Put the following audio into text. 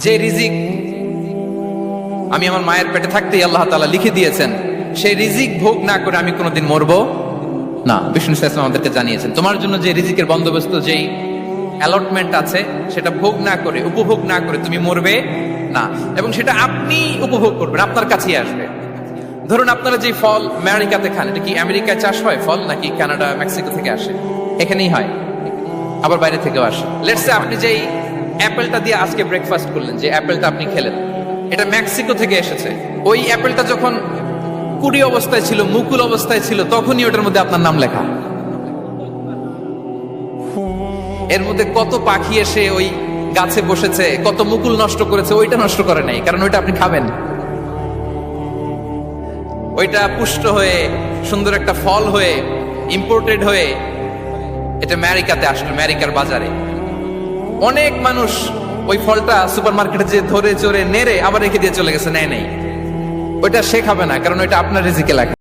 যে রিজিক আমি আমার মায়ের পেটে থাকতেই আল্লাহ তাআলা লিখে দিয়েছেন, সেই রিজিক ভোগ না করে আমি কোনোদিন মরবো না। বিষ্ণু ইসলাম আমাদেরকে জানিয়েছেন তোমার জন্য যে রিজিকের বন্দোবস্ত, যেই অ্যালটমেন্ট আছে, সেটা ভোগ না করে, উপভোগ না করে তুমি মরবে না, এবং সেটা আপনি উপভোগ করবেন, আপনার কাছেই আসবে। ধরুন আপনারা যে ফল আমেরিকাতে খান, এটা কি আমেরিকায় চাষ হয় ফল, নাকি কানাডা মেক্সিকো থেকে আসে? এখানেই হয়, আবার বাইরে থেকেও আসে। লেটস সে আপনি যেই অ্যাপেলটা দিয়ে আজকে ব্রেকফাস্ট করলেন, যে অ্যাপেলটা আপনি খেলেন, এটা মেক্সিকো থেকে এসেছে। ওই অ্যাপেলটা যখন কুড়ি অবস্থায় ছিল, মুকুল অবস্থায় ছিল, তখনই ওটার মধ্যে আপনার নাম লেখা। এর মধ্যে কত পাখি এসে ওই গাছে বসেছে, কত মুকুল নষ্ট করেছে, ওইটা নষ্ট করে নাই, কারণ ওইটা আপনি খাবেন। ওইটা পুষ্ট হয়ে সুন্দর একটা ফল হয়ে ইম্পোর্টেড হয়ে এটা আমেরিকাতে আসলো, আমেরিকার বাজারে। অনেক মানুষ ওই ফলটা সুপার মার্কেটে যে ধরে চড়ে নেড়ে আবার রেখে দিয়ে চলে গেছে, নেয় নাই। ওইটা সে খাবে না, কারণ ওইটা আপনার রিজিকে লেখা।